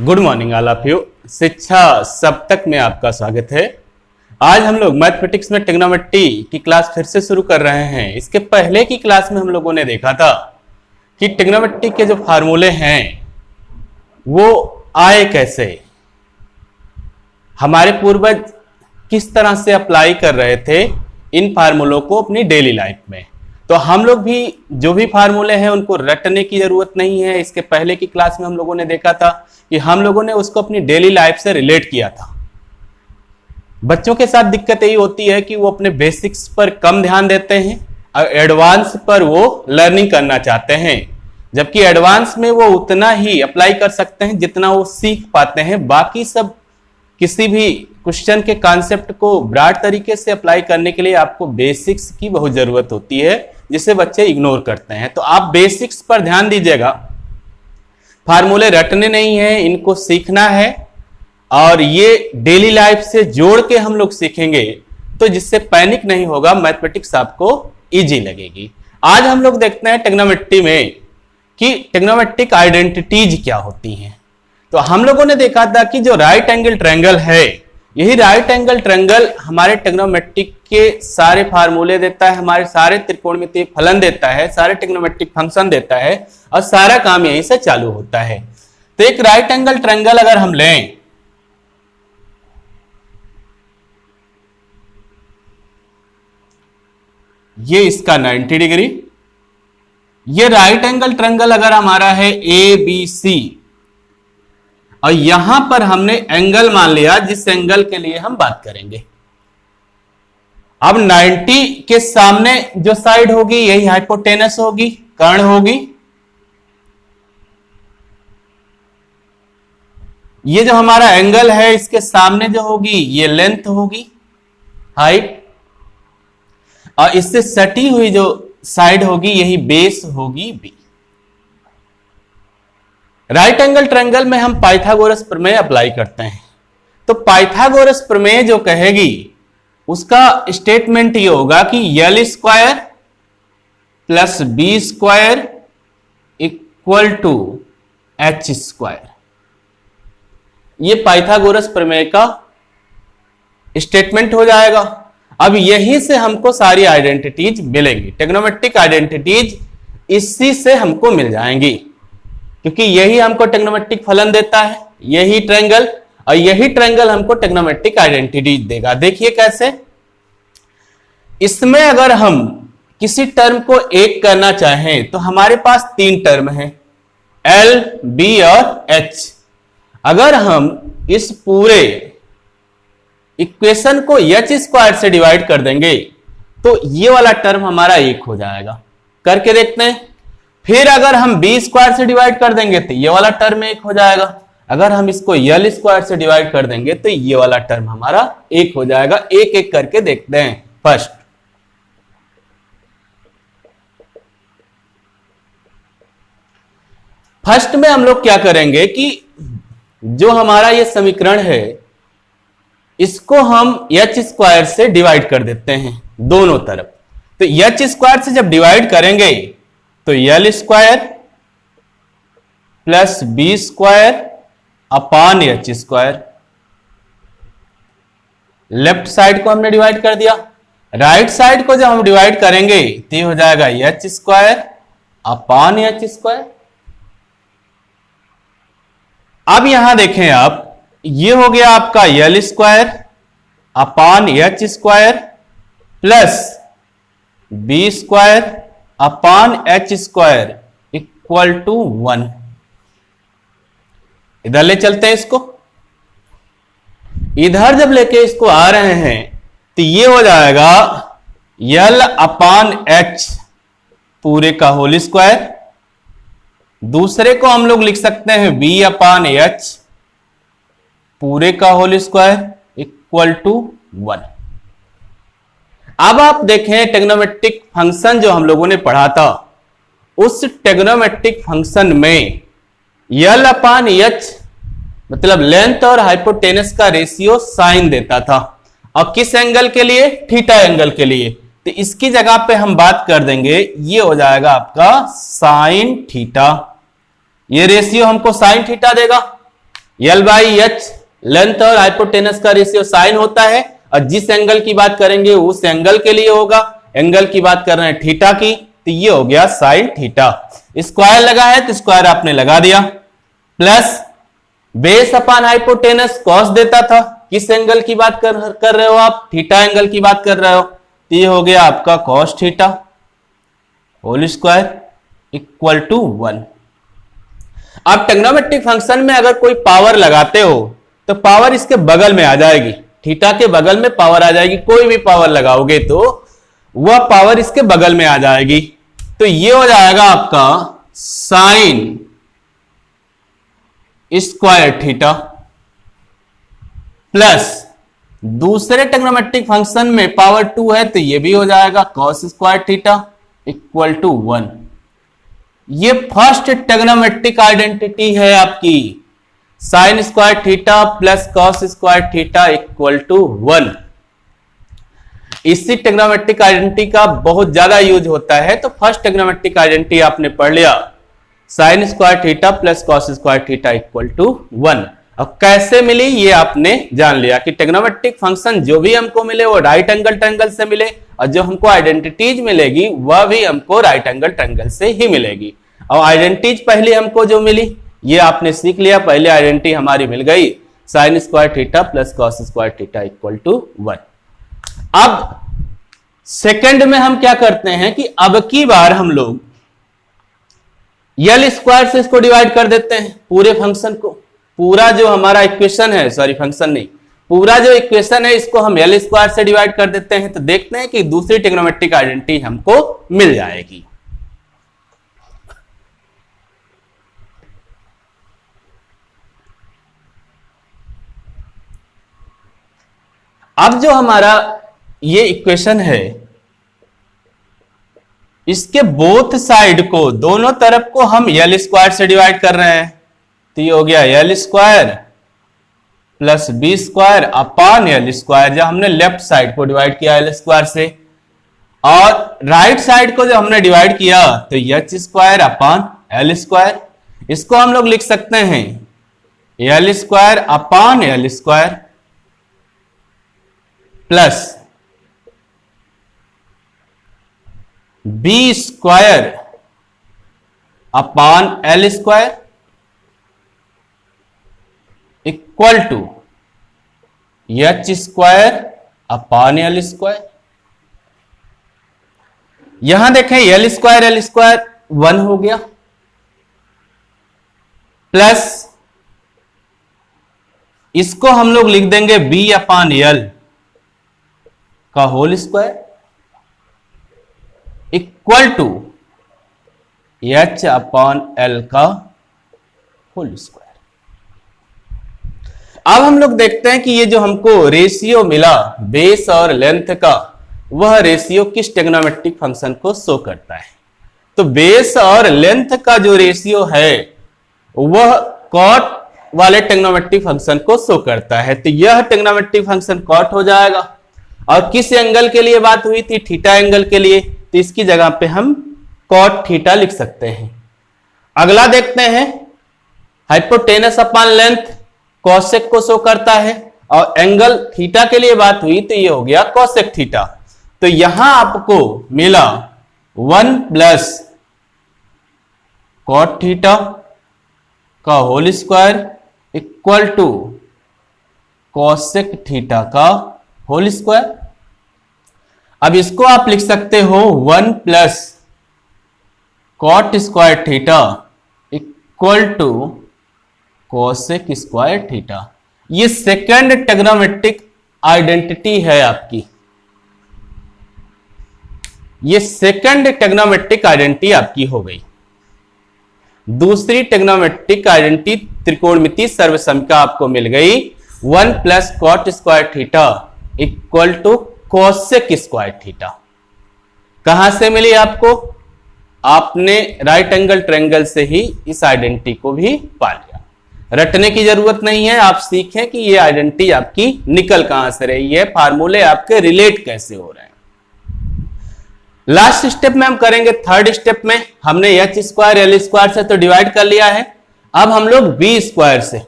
Good morning all of you. शिक्षा सप्तक में आपका स्वागत है। आज हम लोग मैथमेटिक्स में ट्रिग्नोमेट्री की क्लास फिर से शुरू कर रहे हैं। इसके पहले की क्लास में हम लोगों ने देखा था कि ट्रिग्नोमेट्री के जो फार्मूले हैं वो आए कैसे, हमारे पूर्वज किस तरह से अप्लाई कर रहे थे इन फार्मूलों को अपनी डेली लाइफ में। तो हम लोग भी जो भी फार्मूले हैं उनको रटने की जरूरत नहीं है। इसके पहले की क्लास में हम लोगों ने देखा था कि हम लोगों ने उसको अपनी डेली लाइफ से रिलेट किया था। बच्चों के साथ दिक्कत यही होती है कि वो अपने बेसिक्स पर कम ध्यान देते हैं और एडवांस पर वो लर्निंग करना चाहते हैं, जबकि एडवांस में वो उतना ही अप्लाई कर सकते हैं जितना वो सीख पाते हैं। बाकी सब किसी भी क्वेश्चन के कॉन्सेप्ट को ब्रॉड तरीके से अप्लाई करने के लिए आपको बेसिक्स की बहुत जरूरत होती है, जिसे बच्चे इग्नोर करते हैं। तो आप बेसिक्स पर ध्यान दीजिएगा। फार्मूले रटने नहीं है, इनको सीखना है और ये डेली लाइफ से जोड़ के हम लोग सीखेंगे तो जिससे पैनिक नहीं होगा, मैथमेटिक्स आपको इजी लगेगी। आज हम लोग देखते हैं ट्रिग्नोमेट्री में कि ट्रिग्नोमेट्रिक आइडेंटिटीज क्या होती हैं। तो हम लोगों ने देखा था कि जो राइट एंगल ट्रायंगल है, यही राइट एंगल ट्रायंगल हमारे ट्रिग्नोमेट्रिक के सारे फार्मूले देता है, हमारे सारे त्रिकोणमितीय फलन देता है, सारे ट्रिग्नोमेट्रिक फंक्शन देता है और सारा काम यहीं से चालू होता है। तो एक राइट एंगल ट्रायंगल अगर हम लें, ये इसका 90 डिग्री, ये राइट एंगल ट्रायंगल अगर हमारा है ए बी सी और यहां पर हमने एंगल मान लिया जिस एंगल के लिए हम बात करेंगे। अब 90 के सामने जो साइड होगी यही हाइपोटेनस होगी, कर्ण होगी। ये जो हमारा एंगल है इसके सामने जो होगी ये लेंथ होगी, हाइट, और इससे सटी हुई जो साइड होगी यही बेस होगी बी। राइट एंगल ट्रायंगल में हम पाइथागोरस प्रमेय अप्लाई करते हैं। तो पाइथागोरस प्रमेय जो कहेगी उसका स्टेटमेंट ये होगा कि L square plus B square equal to H square. ये पाइथागोरस प्रमेय का स्टेटमेंट हो जाएगा। अब यहीं से हमको सारी आइडेंटिटीज मिलेंगी, ट्रिग्नोमेट्रिक आइडेंटिटीज इसी से हमको मिल जाएंगी, क्योंकि यही हमको ट्रिग्नोमेट्रिक फलन देता है, यही ट्रायंगल, और यही ट्रायंगल हमको ट्रिग्नोमेट्रिक आइडेंटिटी देगा। देखिए कैसे, इसमें अगर हम किसी टर्म को एक करना चाहें तो हमारे पास तीन टर्म हैं, एल, बी और एच। अगर हम इस पूरे इक्वेशन को एच स्क्वायर से डिवाइड कर देंगे तो ये वाला टर्म हमारा एक हो जाएगा। करके देखते हैं। फिर अगर हम बी स्क्वायर से डिवाइड कर देंगे तो ये वाला टर्म एक हो जाएगा। अगर हम इसको यल स्क्वायर से डिवाइड कर देंगे तो ये वाला टर्म हमारा एक हो जाएगा। एक एक करके देखते हैं। फर्स्ट में हम लोग क्या करेंगे कि जो हमारा ये समीकरण है इसको हम एच स्क्वायर से डिवाइड कर देते हैं दोनों तरफ। तो एच स्क्वायर से जब डिवाइड करेंगे तो L square plus B square upon H square. Left side को हमने डिवाइड कर दिया, राइट साइड को जब हम डिवाइड करेंगे तो ये हो जाएगा H square upon H square. अब यहां देखें आप, ये हो गया आपका L square upon H square plus B square upon H square equal to 1। इधर ले चलते हैं इसको। इधर जब लेके इसको आ रहे हैं तो ये हो जाएगा यल अपॉन एच पूरे का होल स्क्वायर। दूसरे को हम लोग लिख सकते हैं बी अपॉन एच पूरे का होल स्क्वायर इक्वल टू 1। अब आप देखें ट्रिग्नोमेट्रिक फंक्शन जो हम लोगों ने पढ़ा था, उस ट्रिग्नोमेट्रिक फंक्शन में यल अपॉन एच मतलब लेंथ और हाइपोटेनस का रेशियो साइन देता था, और किस एंगल के लिए? थीटा एंगल के लिए। तो इसकी जगह पे हम बात कर देंगे, ये हो जाएगा आपका साइन थीटा। ये रेशियो हमको साइन थीटा देगा। L बाई एच लेंथ और हाइपोटेनस का रेशियो साइन होता है, और जिस एंगल की बात करेंगे उस एंगल के लिए होगा। एंगल की बात कर रहे हैं थीटा की, तो ये हो गया साइन थीटा। स्क्वायर लगा है तो स्क्वायर आपने लगा दिया, plus base upon hypotenuse cos देता था। किस एंगल की बात कर रहे हो आप? थीटा एंगल की बात कर रहे हो, तो ये हो गया आपका cos theta whole square equal to 1। आप ट्रिग्नोमेट्रिक फंक्शन में अगर कोई पावर लगाते हो तो पावर इसके बगल में आ जाएगी, थीटा के बगल में पावर आ जाएगी। कोई भी पावर लगाओगे तो वह पावर इसके बगल में आ जाएगी, तो ये हो जाएगा आपका साइन स्क्वायर थीटा, प्लस दूसरे ट्रिग्नोमेट्रिक फंक्शन में पावर 2 है तो ये भी हो जाएगा cos square theta equal to 1। ये फर्स्ट ट्रिग्नोमेट्रिक आइडेंटिटी है आपकी, sine square theta plus cos square theta equal to 1। इसी ट्रिग्नोमेट्रिक आइडेंटिटी का बहुत ज्यादा यूज होता है, तो फर्स्ट ट्रिग्नोमेट्रिक आइडेंटिटी आपने पढ़ लिया, sine square theta plus cos square theta equal to 1। और कैसे मिली ये आपने जान लिया कि ट्रिग्नोमेट्रिक फंक्शन जो भी हमको मिले वो राइट एंगल ट्रायंगल से मिले, और जो हमको आइडेंटिटीज मिलेगी वह भी हमको राइट एंगल ट्रायंगल से ही मिलेगी। और आइडेंटिटीज पहले हमको जो मिली ये आपने सीख लिया, पहले आइडेंटिटी हमारी मिल गई sine square theta plus cos square theta equal to 1। अब सेकंड में हम क्या करते हैं कि अब की बार हम लोग यल स्क्वायर से इसको डिवाइड कर देते हैं, पूरे फंक्शन को। पूरा जो हमारा इक्वेशन है, सॉरी फंक्शन नहीं, पूरा जो इक्वेशन है इसको हम यल स्क्वायर से डिवाइड कर देते हैं, तो देखते हैं कि दूसरी ट्रिग्नोमेट्रिक आइडेंटिटी हमको मिल जाएगी। अब जो हमारा ये इक्वेशन है इसके बोथ साइड को, दोनों तरफ को हम यल स्क्वायर से डिवाइड कर रहे हैं, तो ये हो गया L square plus B square upon L square, जब हमने लेफ्ट साइड को डिवाइड किया यल स्क्वायर से, और राइट साइड को जब हमने डिवाइड किया तो H square upon L square. इसको हम लोग लिख सकते हैं L square upon L square plus B square upon L square equal to H square upon L square. यहां देखें एल स्क्वायर 1 हो गया, प्लस इसको हम लोग लिख देंगे बी अपान एल का whole square equal to H upon L का होल स्क्वायर। अब हम लोग देखते हैं कि ये जो हमको रेशियो मिला बेस और लेंथ का, वह रेशियो किस ट्रिग्नोमेट्रिक फंक्शन को शो करता है। तो बेस और लेंथ का जो रेशियो है वह कॉट वाले ट्रिग्नोमेट्रिक फंक्शन को शो करता है, तो यह ट्रिग्नोमेट्रिक फंक्शन कॉट हो जाएगा। और किस एंगल के लिए बात हुई थी? थीटा एंगल के लिए, तो इसकी जगह पे हम कॉट थीटा लिख सकते हैं। अगला देखते हैं हाइपोटेनस अपॉन लेंथ कॉसेक को शो करता है, और एंगल थीटा के लिए बात हुई तो ये हो गया कॉसेक थीटा। तो यहां आपको मिला 1 प्लस कॉट थीटा का whole square equal to cosec theta का होल स्क्वायर। अब इसको आप लिख सकते हो 1 plus cot square theta equal to cosec square theta. ये सेकंड ट्रिग्नोमेट्रिक आइडेंटिटी है आपकी, ये सेकंड ट्रिग्नोमेट्रिक आइडेंटिटी आपकी हो गई। दूसरी ट्रिग्नोमेट्रिक आइडेंटिटी त्रिकोणमिति सर्वसमता आपको मिल गई 1 plus cot square theta equal to cosec square theta. कहां से मिली आपको? आपने राइट एंगल ट्रायंगल से ही इस आइडेंटिटी को भी पा लिया। रटने की जरूरत नहीं है, आप सीखें कि ये आइडेंटिटी आपकी निकल कहां से रही है, फार्मूले आपके रिलेट कैसे हो रहे हैं। लास्ट स्टेप में हम करेंगे, थर्ड स्टेप में हमने एच स्क्वायर एल स्क्वायर से तो डिवाइड कर लिया है, अब हम लोग बी स्क्वायर से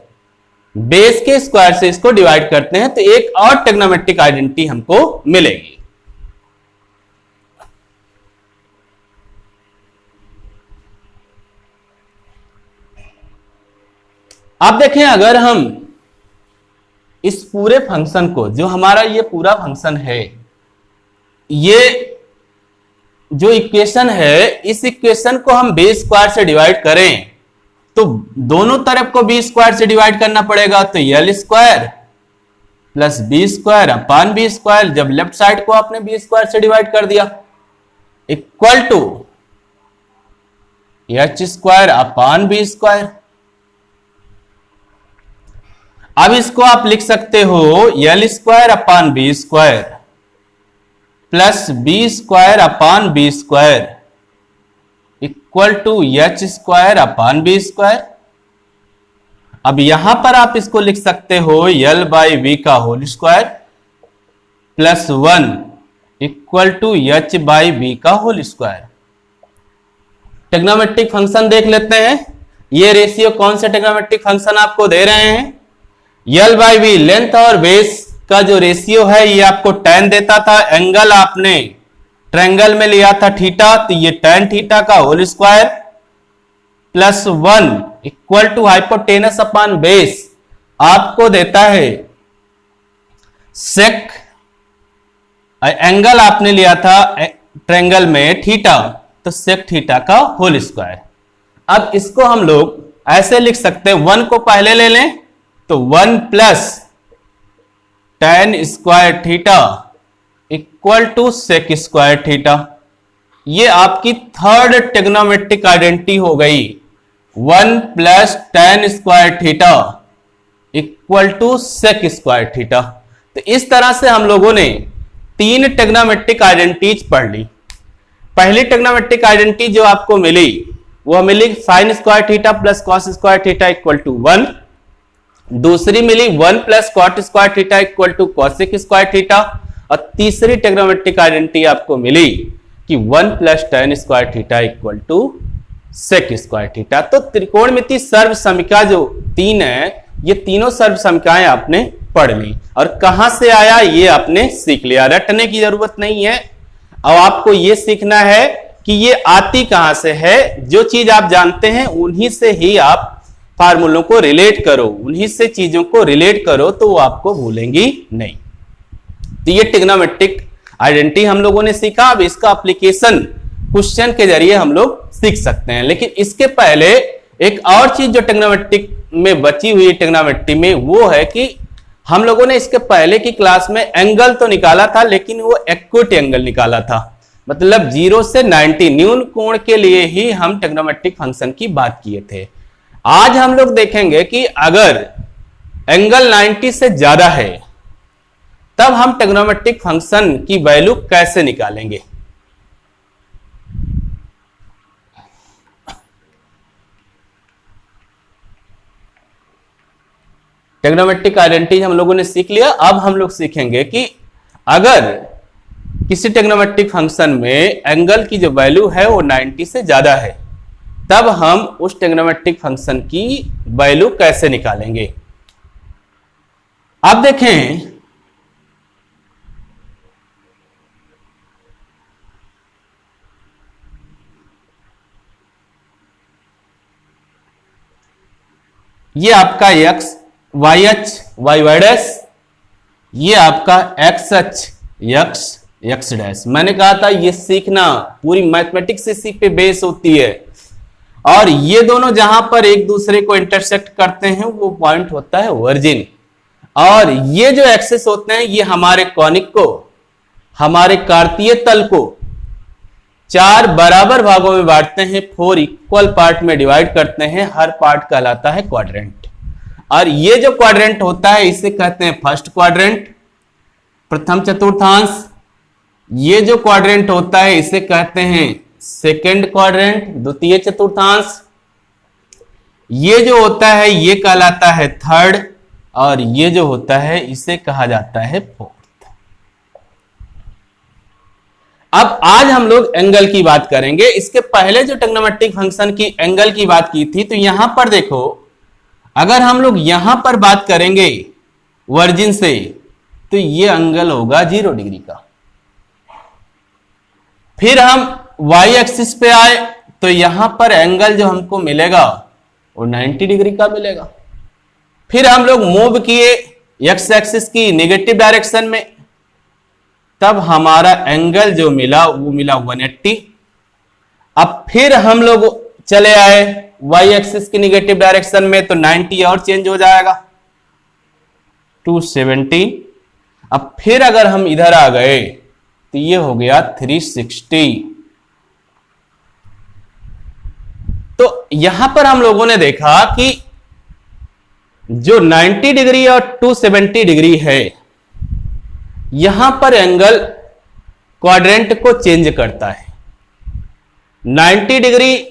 बेस के स्क्वायर से इसको डिवाइड करते हैं तो एक और ट्रिग्नोमेट्रिक आइडेंटिटी हमको मिलेगी। अब देखें, अगर हम इस पूरे फंक्शन को, जो हमारा ये पूरा फंक्शन है, ये जो इक्वेशन है, इस इक्वेशन को हम बी स्क्वायर से डिवाइड करें तो दोनों तरफ को बी स्क्वायर से डिवाइड करना पड़ेगा। तो L square plus B square upon B square, जब लेफ्ट साइड को आपने बी स्क्वायर से डिवाइड कर दिया, equal to H square upon B square. अब इसको आप लिख सकते हो L square upon B square plus B square upon B square equal to H square upon B square. अब यहां पर आप इसको लिख सकते हो एल बाई वी का whole square plus 1 equal to H by B का होल स्क्वायर। ट्रिग्नोमेट्रिक फंक्शन देख लेते हैं। ये रेशियो कौन से ट्रिग्नोमेट्रिक फंक्शन आपको दे रहे हैं? एल बाई वी, लेंथ और बेस का जो रेशियो है ये आपको tan देता था। एंगल आपने ट्रायंगल में लिया था थीटा, तो ये tan थीटा का whole square plus 1 equal to hypotenuse upon base आपको देता है सेक, एंगल आपने लिया था ट्रायंगल में थीटा, तो सेक थीटा का होल स्क्वायर। अब इसको हम लोग ऐसे लिख सकते हैं, 1 को पहले ले लें तो 1 plus tan square theta equal to sec square theta. ये आपकी थर्ड ट्रिग्नोमेट्रिक आइडेंटिटी हो गई, 1 plus tan square theta equal to sec square theta. तो इस तरह से हम लोगों ने 3 ट्रिग्नोमेट्रिक आइडेंटिटीज पढ़ ली। पहली ट्रिग्नोमेट्रिक आइडेंटिटी जो आपको मिली वो मिली sine square theta plus cos square theta equal to 1। दूसरी मिली 1 plus cot square theta equal to cosec square theta. और तीसरी ट्रिग्नोमेट्रिक आइडेंटिटी आपको मिली कि 1 plus tan square theta equal to sec square theta. तो त्रिकोणमिति सर्व समीका जो 3 है, ये तीनों सर्व समीकाएं आपने पढ़ ली। और कहां से आया ये आपने सीख लिया, रटने की जरूरत नहीं है। अब आपको ये सीखना है कि ये आती कहां से है। जो चीज आप जानते हैं उन्हीं से ही आप फार्मूलों को रिलेट करो, उन्हीं से चीजों को रिलेट करो तो वो आपको भूलेंगी नहीं। तो ये ट्रिग्नोमेट्रिक आइडेंटिटी हम लोगों ने सीखा। अब इसका एप्लीकेशन क्वेश्चन के जरिए हम लोग सीख सकते हैं। लेकिन इसके पहले एक और चीज जो ट्रिग्नोमेट्रिक में बची हुई ट्रिग्नोमेट्री में, वो है कि हम लोगों ने इसके पहले की क्लास में एंगल तो निकाला था, लेकिन वो एक्यूट एंगल निकाला था। मतलब 0 से 90 न्यून कोण के लिए ही हम ट्रिग्नोमेट्रिक फंक्शन की बात किए थे। आज हम लोग देखेंगे कि अगर एंगल 90 से ज्यादा है तब हम ट्रिग्नोमेट्रिक फंक्शन की वैल्यू कैसे निकालेंगे। ट्रिग्नोमेट्रिक आइडेंटिटी हम लोगों ने सीख लिया। अब हम लोग सीखेंगे कि अगर किसी ट्रिग्नोमेट्रिक फंक्शन में एंगल की जो वैल्यू है वो 90 से ज्यादा है तब हम उस ट्रिग्नोमेट्रिक फंक्शन की वैल्यू कैसे निकालेंगे। आप देखें, ये आपका x Y H Y Y dash, ये आपका X H X X dash. मैंने कहा था ये सीखना पूरी मैथमेटिक्स इसी पे बेस होती है। और ये दोनों जहां पर एक दूसरे को इंटरसेक्ट करते हैं वो पॉइंट होता है ओरिजिन। और ये जो एक्सेस होते हैं ये हमारे कॉनिक को, हमारे कार्तीय तल को 4 बराबर भागों में बांटते हैं, 4 इक्वल पार्ट में डिवाइड करते हैं। हर पार्ट कहलाता है क्वाड्रेंट। और ये जो क्वाड्रेंट होता है इसे कहते हैं फर्स्ट क्वाड्रेंट, प्रथम चतुर्थांश। ये जो क्वाड्रेंट होता है इसे कहते हैं सेकेंड क्वाड्रेंट, द्वितीय चतुर्थांश। ये जो होता है ये कहलाता है थर्ड, और ये जो होता है इसे कहा जाता है फोर्थ। अब आज हम लोग एंगल की बात करेंगे। इसके पहले जो ट्रिग्नोमेट्रिक फंक्शन की एंगल की बात की थी, तो यहां पर देखो अगर हम लोग यहां पर बात करेंगे वर्जिन से, तो ये एंगल होगा 0 डिग्री का। फिर हम y एक्सिस पे आए तो यहां पर एंगल जो हमको मिलेगा वो 90 डिग्री का मिलेगा। फिर हम लोग मूव किए x एक्सिस की नेगेटिव डायरेक्शन में, तब हमारा एंगल जो मिला वो मिला 180। अब फिर हम लोग चले आए y एक्सिस की नेगेटिव डायरेक्शन में, तो 90 और चेंज हो जाएगा 270। अब फिर अगर हम इधर आ गए तो ये हो गया 360। तो यहां पर हम लोगों ने देखा कि जो 90 डिग्री और 270 डिग्री है, यहां पर एंगल क्वाड्रेंट को चेंज करता है। 90 डिग्री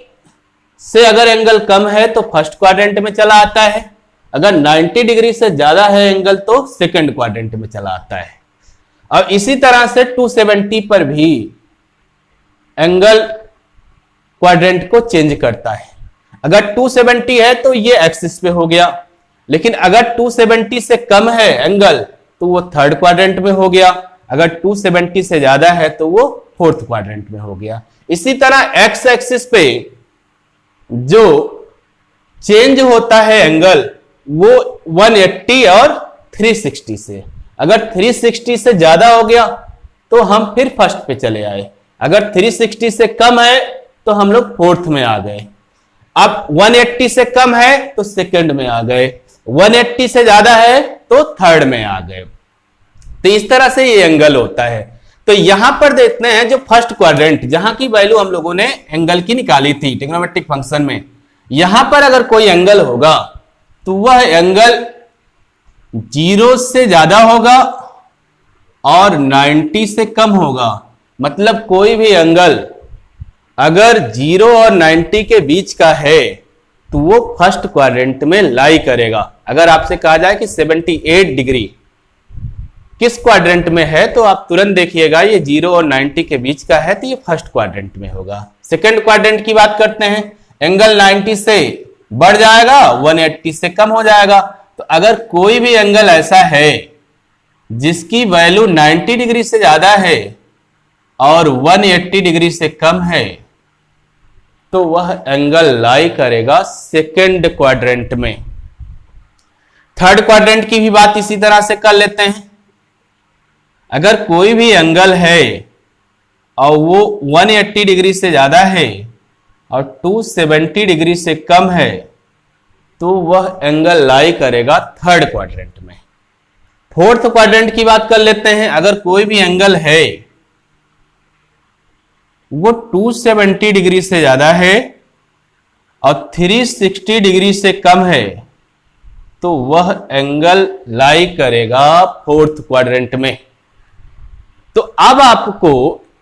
से अगर एंगल कम है तो फर्स्ट क्वाड्रेंट में चला आता है, अगर 90 डिग्री से ज्यादा है एंगल तो सेकंड क्वाड्रेंट में चला आता है। अब इसी तरह से 270 पर भी एंगल क्वाड्रेंट को चेंज करता है। अगर 270 है तो ये एक्सिस पे हो गया, लेकिन अगर 270 से कम है एंगल तो वो थर्ड क्वाड्रेंट में हो गया, अगर 270 से ज्यादा है तो वो फोर्थ क्वाड्रेंट में हो गया। इसी तरह एक्स एक्सिस पे जो चेंज होता है एंगल वो 180 और 360 से, अगर 360 से ज्यादा हो गया तो हम फिर फर्स्ट पे चले आए, अगर 360 से कम है तो हम लोग फोर्थ में आ गए। अब 180 से कम है तो सेकंड में आ गए, 180 से ज्यादा है तो थर्ड में आ गए। तो इस तरह से ये एंगल होता है। तो यहां पर देखते हैं जो फर्स्ट क्वाड्रेंट, जहां की वैल्यू हम लोगों ने एंगल की निकाली थी ट्रिग्नोमेट्रिक फंक्शन में, यहां पर अगर कोई एंगल होगा तो वह एंगल 0 से ज्यादा होगा और 90 से कम होगा। मतलब कोई भी एंगल अगर 0 और 90 के बीच का है तो वो फर्स्ट क्वाड्रेंट में लाई करेगा। अगर आपसे कहा जाए कि 78 डिग्री किस क्वाड्रेंट में है तो आप तुरंत देखिएगा ये 0 और 90 के बीच का है तो ये फर्स्ट क्वाड्रेंट में होगा। सेकंड क्वाड्रेंट की बात करते हैं, एंगल 90 से बढ़ जाएगा, 180 से कम हो जाएगा। तो अगर कोई भी एंगल ऐसा है जिसकी वैल्यू 90 डिग्री से ज्यादा है और 180 डिग्री से कम है तो वह एंगल लाई करेगा सेकंड क्वाड्रेंट में। थर्ड क्वाड्रेंट की भी बात इसी तरह से कर लेते हैं। अगर कोई भी एंगल है और वो 180 डिग्री से ज्यादा है और 270 डिग्री से कम है तो वह एंगल लाई करेगा थर्ड क्वाड्रेंट में। फोर्थ क्वाड्रेंट की बात कर लेते हैं। अगर कोई भी एंगल है वो 270 डिग्री से ज्यादा है और 360 डिग्री से कम है तो वह एंगल लाई करेगा फोर्थ क्वाड्रेंट में। तो अब आपको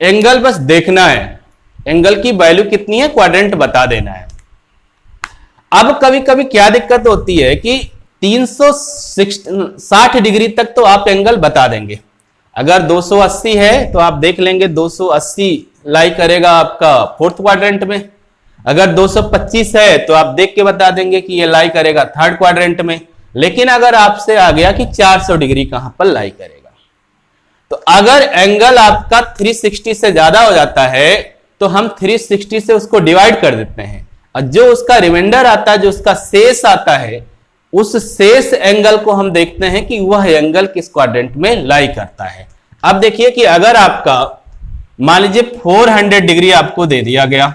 एंगल बस देखना है, एंगल की वैल्यू कितनी है क्वाड्रेंट बता देना है। अब कभी कभी क्या दिक्कत होती है कि 360 डिग्री तक तो आप एंगल बता देंगे। अगर 280 है तो आप देख लेंगे 280 लाई करेगा आपका फोर्थ क्वाड्रेंट में। अगर 225 है तो आप देख के बता देंगे कि ये लाई करेगा थर्ड क्वाड्रेंट में। लेकिन अगर आपसे आ गया कि 400 डिग्री कहां पर लाई करेगा, तो अगर एंगल आपका 360 से ज्यादा हो जाता है तो हम 360 से उसको डिवाइड कर देते हैं और जो उसका रिमाइंडर आता है, जो उसका शेष आता है, उस शेष एंगल को हम देखते हैं कि वह एंगल किस क्वाड्रेंट में लाई करता है। अब देखिए कि अगर आपका मान लीजिए 400 डिग्री आपको दे दिया गया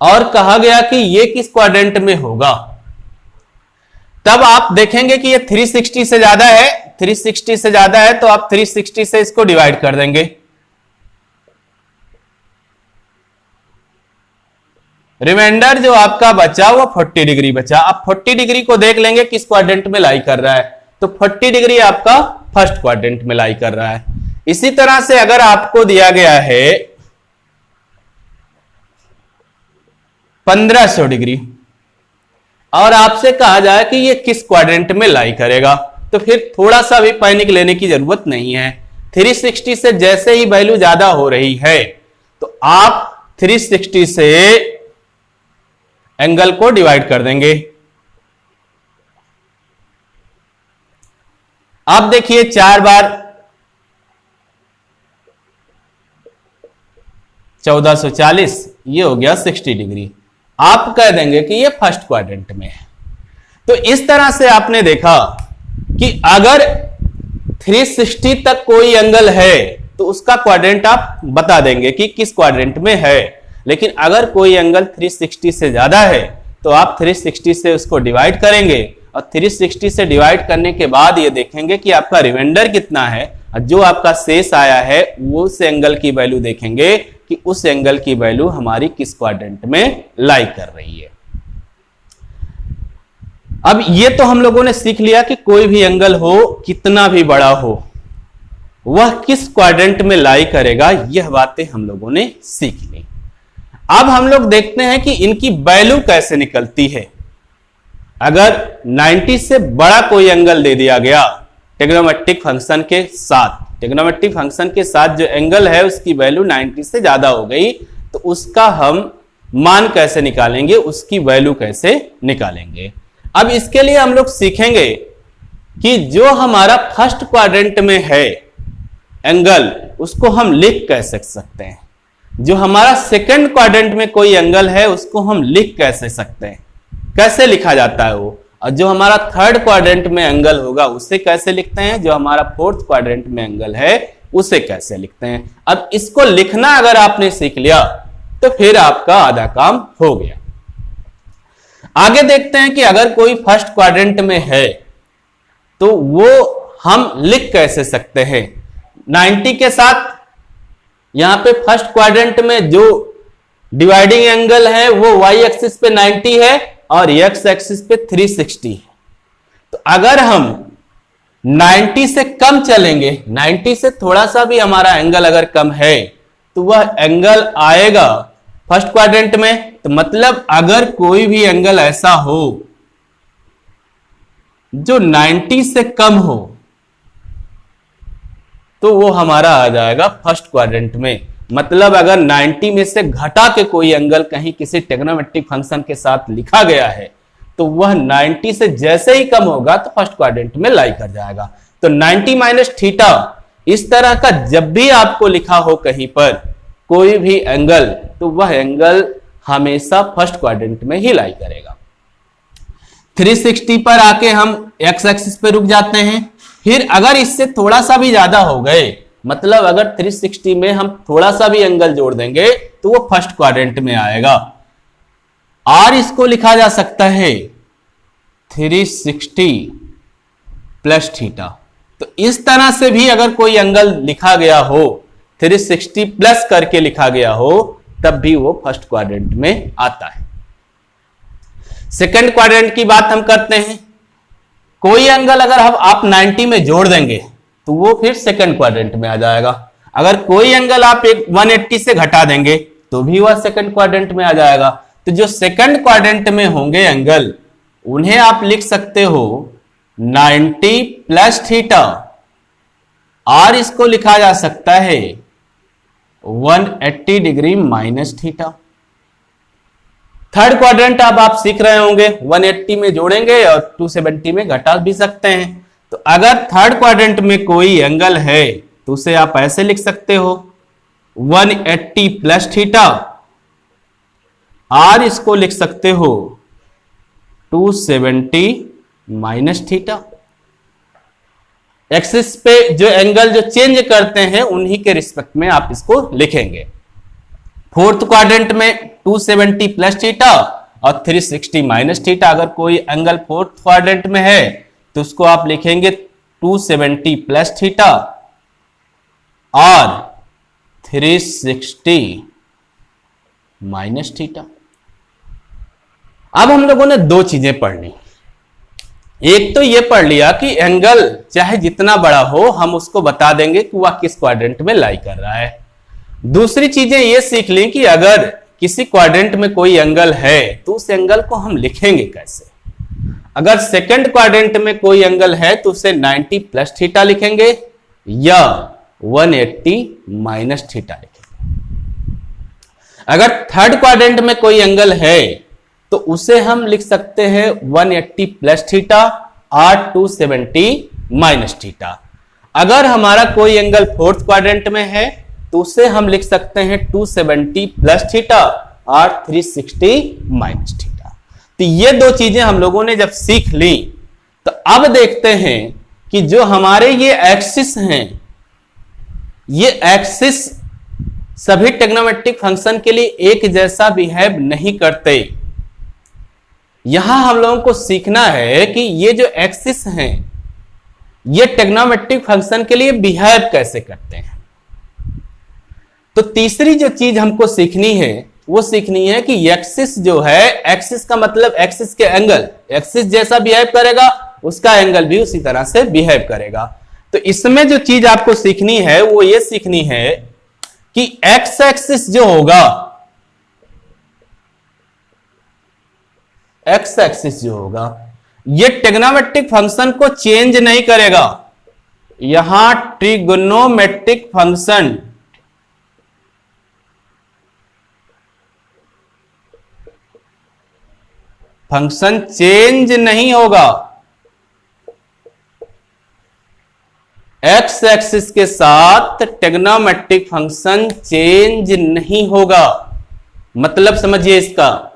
और कहा गया कि ये किस क्वाड्रेंट में होगा, तब आप देखेंगे कि ये 360 से ज्यादा है, 360 से ज्यादा है तो आप 360 से इसको डिवाइड कर देंगे। रिमाइंडर जो आपका बचा वो 40 डिग्री बचा। अब 40 डिग्री को देख लेंगे किस क्वाड्रेंट में लाई कर रहा है, तो 40 डिग्री आपका फर्स्ट क्वाड्रेंट में लाई कर रहा है। इसी तरह से अगर आपको दिया गया है 1500 डिग्री और आपसे कहा जाए कि ये किस क्वाड्रेंट में लाई करेगा, तो फिर थोड़ा सा भी पैनिक लेने की जरूरत नहीं है। 360 से जैसे ही वैल्यू ज्यादा हो रही है तो आप 360 से एंगल को डिवाइड कर देंगे। अब देखिए 4 बार 1440, ये हो गया 60 डिग्री। आप कह देंगे कि ये फर्स्ट क्वाड्रेंट में है। तो इस तरह से आपने देखा कि अगर 360 तक कोई एंगल है तो उसका क्वाड्रेंट आप बता देंगे कि किस क्वाड्रेंट में है। लेकिन अगर कोई एंगल 360 से ज्यादा है तो आप 360 से उसको डिवाइड करेंगे और 360 से डिवाइड करने के बाद ये देखेंगे कि आपका रिमाइंडर कितना है, और जो आपका शेष आया है वो उस एंगल की वैल्यू देखेंगे कि उस एंगल की वैल्यू हमारी किस क्वाड्रेंट में लाई कर रही है। अब ये तो हम लोगों ने सीख लिया कि कोई भी एंगल हो, कितना भी बड़ा हो, वह किस क्वाड्रेंट में लाई करेगा, यह बातें हम लोगों ने सीख ली। अब हम लोग देखते हैं कि इनकी वैल्यू कैसे निकलती है। अगर 90 से बड़ा कोई एंगल दे दिया गया ट्रिग्नोमेट्रिक फंक्शन के साथ, ट्रिग्नोमेट्रिक फंक्शन के साथ जो एंगल है उसकी वैल्यू 90 से ज्यादा हो गई, तो उसका हम मान कैसे निकालेंगे, उसकी वैल्यू कैसे निकालेंगे। अब इसके लिए हम लोग सीखेंगे कि जो हमारा फर्स्ट क्वाड्रेंट में है एंगल, उसको हम लिख कैसे सकते हैं। जो हमारा सेकंड क्वाड्रेंट में कोई एंगल है उसको हम लिख कैसे सकते हैं, कैसे लिखा जाता है वो। और जो हमारा थर्ड क्वाड्रेंट में एंगल होगा उसे कैसे लिखते हैं, जो हमारा फोर्थ क्वाड्रेंट में एंगल है उसे कैसे लिखते हैं। अब इसको लिखना अगर आपने सीख लिया तो फिर आपका आधा काम हो गया। आगे देखते हैं कि अगर कोई फर्स्ट क्वाड्रेंट में है तो वो हम लिख कैसे सकते हैं। 90 के साथ यहां पे फर्स्ट क्वाड्रेंट में जो डिवाइडिंग एंगल है वो y एक्सिस पे 90 है और x एक्सिस पे 360 है। तो अगर हम 90 से कम चलेंगे, 90 से थोड़ा सा भी हमारा एंगल अगर कम है तो वह एंगल आएगा फर्स्ट क्वाड्रेंट में। तो मतलब अगर कोई भी एंगल ऐसा हो जो 90 से कम हो तो वो हमारा आ जाएगा फर्स्ट क्वाड्रेंट में। मतलब अगर 90 में से घटा के कोई एंगल कहीं किसी ट्रिग्नोमेट्रिक फंक्शन के साथ लिखा गया है तो वह 90 से जैसे ही कम होगा तो फर्स्ट क्वाड्रेंट में लाई कर जाएगा। तो 90 माइनस थीटा इस तरह का जब भी आपको लिखा हो कहीं पर कोई भी एंगल, तो वह एंगल हमेशा फर्स्ट क्वाड्रेंट में ही लाई करेगा। 360 पर आके हम x एक्सिस पे रुक जाते हैं। फिर अगर इससे थोड़ा सा भी ज्यादा हो गए, मतलब अगर 360 में हम थोड़ा सा भी एंगल जोड़ देंगे तो वो फर्स्ट क्वाड्रेंट में आएगा। और इसको लिखा जा सकता है 360 प्लस थीटा। तो इस तरह से भी अगर कोई एंगल लिखा गया हो, 360 प्लस करके लिखा गया हो, तब भी वो फर्स्ट क्वाड्रेंट में आता है। सेकंड क्वाड्रेंट की बात हम करते हैं। कोई एंगल अगर आप 90 में जोड़ देंगे तो वो फिर सेकंड क्वाड्रेंट में आ जाएगा। अगर कोई एंगल आप 180 से घटा देंगे तो भी वह सेकंड क्वाड्रेंट में आ जाएगा। तो जो सेकंड क्वाड्रेंट में होंगे एंगल, उन्हें आप लिख सकते हो 90 प्लस थीटा, और इसको लिखा जा सकता है 180 degree minus theta. Third quadrant अब आप सीख रहे होंगे, 180 में जोड़ेंगे और 270 में घटा भी सकते हैं। तो अगर थर्ड क्वाड्रेंट में कोई एंगल है तो उसे आप ऐसे लिख सकते हो 180 प्लस थीटा, और इसको लिख सकते हो 270 माइनस थीटा। एक्सिस पे जो एंगल जो चेंज करते हैं उन्हीं के रिस्पेक्ट में आप इसको लिखेंगे। फोर्थ क्वाड्रेंट में 270 प्लस थीटा और 360 माइनस थीटा। अगर कोई एंगल फोर्थ क्वाड्रेंट में है तो उसको आप लिखेंगे 270 प्लस थीटा और 360 माइनस थीटा। अब हम लोगों ने दो चीजें पढ़ ली। एक तो ये पढ़ लिया कि एंगल चाहे जितना बड़ा हो हम उसको बता देंगे कि वह किस क्वाड्रेंट में लाई कर रहा है। दूसरी चीजें ये सीख ली कि अगर किसी क्वाड्रेंट में कोई एंगल है तो उस एंगल को हम लिखेंगे कैसे। अगर सेकंड क्वाड्रेंट में कोई एंगल है तो उसे 90 प्लस थीटा लिखेंगे या 180 माइनस थीटा लिखेंगे। अगर थर्ड क्वाड्रेंट में कोई एंगल है तो उसे हम लिख सकते हैं 180 प्लस थीटा और 270 माइनस थीटा। अगर हमारा कोई एंगल फोर्थ क्वाड्रेंट में है तो उसे हम लिख सकते हैं 270 प्लस थीटा और 360 माइनस थीटा। तो ये दो चीजें हम लोगों ने जब सीख ली तो अब देखते हैं कि जो हमारे ये एक्सिस हैं, ये एक्सिस सभी ट्रिग्नोमेट्रिक फंक्शन के लिए एक जैसा बिहेव नहीं करते। यहां हम लोगों को सीखना है कि ये जो एक्सिस हैं ये ट्रिग्नोमेट्रिक फंक्शन के लिए बिहेव कैसे करते हैं। तो तीसरी जो चीज हमको सीखनी है वो सीखनी है कि एक्सिस जो है, एक्सिस का मतलब एक्सिस के एंगल, एक्सिस जैसा बिहेव करेगा उसका एंगल भी उसी तरह से बिहेव करेगा। तो इसमें जो चीज आपको सीखनी है वो ये सीखनी है कि एक्स एक्सिस जो होगा, एक्स एक्सिस जो होगा ये ट्रिग्नोमेट्रिक फंक्शन को चेंज नहीं करेगा। यहां ट्रिग्नोमेट्रिक फंक्शन चेंज नहीं होगा। एक्स एक्सिस के साथ ट्रिग्नोमेट्रिक फंक्शन चेंज नहीं होगा। मतलब समझिए इसका,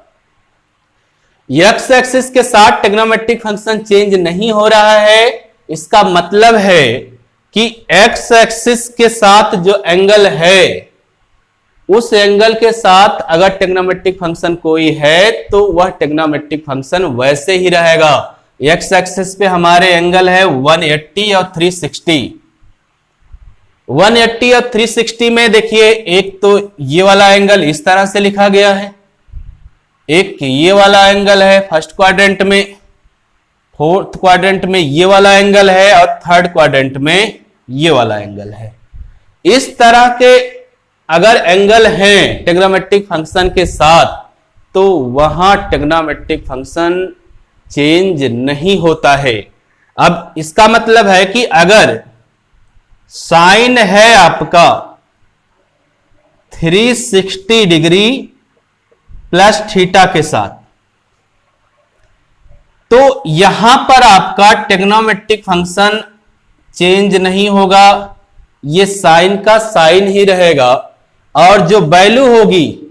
एक्स एक्सिस के साथ ट्रिग्नोमेट्रिक फंक्शन चेंज नहीं हो रहा है, इसका मतलब है कि एक्स एक्सिस के साथ जो एंगल है उस एंगल के साथ अगर ट्रिग्नोमेट्रिक फंक्शन कोई है तो वह ट्रिग्नोमेट्रिक फंक्शन वैसे ही रहेगा। एक्स एक्सिस पे हमारे एंगल है 180 और 360। 180 और 360 में देखिए, एक तो ये वाला एंगल इस तरह से लिखा गया है, एक ये वाला एंगल है फर्स्ट क्वाड्रेंट में, फोर्थ क्वाड्रेंट में ये वाला एंगल है और थर्ड क्वाड्रेंट में ये वाला एंगल है। इस तरह के अगर एंगल हैं ट्रिग्नोमेट्रिक फंक्शन के साथ तो वहां ट्रिग्नोमेट्रिक फंक्शन चेंज नहीं होता है। अब इसका मतलब है कि अगर साइन है आपका 360 डिग्री प्लस थीटा के साथ, तो यहां पर आपका ट्रिग्नोमेट्रिक फंक्शन चेंज नहीं होगा, ये साइन का साइन ही रहेगा और जो वैल्यू होगी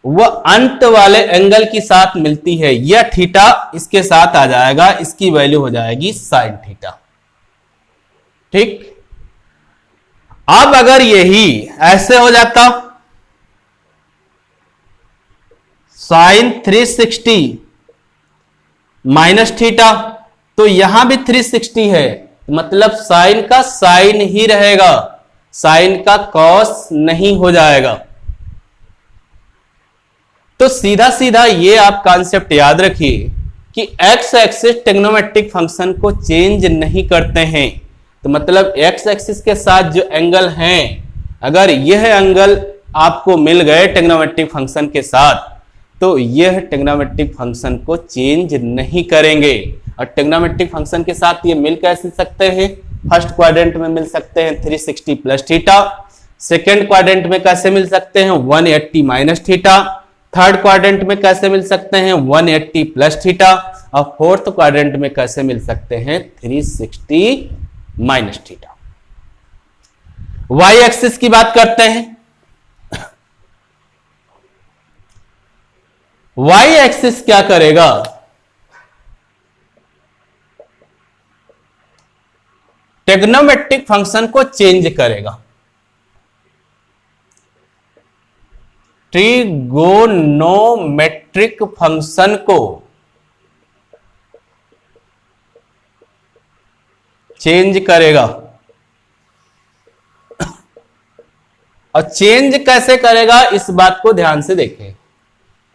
वह अंत वाले एंगल के साथ मिलती है। यह थीटा इसके साथ आ जाएगा, इसकी वैल्यू हो जाएगी साइन थीटा। ठीक, अब अगर यही ऐसे हो जाता साइन 360 माइनस थीटा, तो यहां भी 360 है, मतलब साइन का साइन ही रहेगा, साइन का कॉस नहीं हो जाएगा। तो सीधा सीधा ये आप कॉन्सेप्ट याद रखिए कि एक्स एक्सिस ट्रिग्नोमेट्रिक फंक्शन को चेंज नहीं करते हैं। तो मतलब एक्स एक्सिस के साथ जो एंगल हैं, अगर यह एंगल आपको मिल गए ट्रिग्नोमेट्रिक फंक्शन के साथ तो यह ट्रिग्नोमेट्रिक फंक्शन को चेंज नहीं करेंगे। और ट्रिग्नोमेट्रिक फंक्शन के साथ ये मिल कैसे सकते हैं? फर्स्ट क्वाड्रेंट में मिल सकते हैं 360 प्लस थीटा, सेकेंड क्वाड्रेंट में कैसे मिल सकते हैं 180 माइनस थीटा, थर्ड क्वाड्रेंट में कैसे मिल सकते हैं 180 प्लस थीटा, और फोर्थ क्वाड्रेंट में कैसे मिल सकते हैं 360 माइनस थीटा। वाई एक्सिस की बात करते हैं। वाई एक्सिस क्या करेगा? ट्रिग्नोमेट्रिक फंक्शन को चेंज करेगा। ट्रिगोनोमेट्रिक फंक्शन को चेंज करेगा। और चेंज कैसे करेगा इस बात को ध्यान से देखें।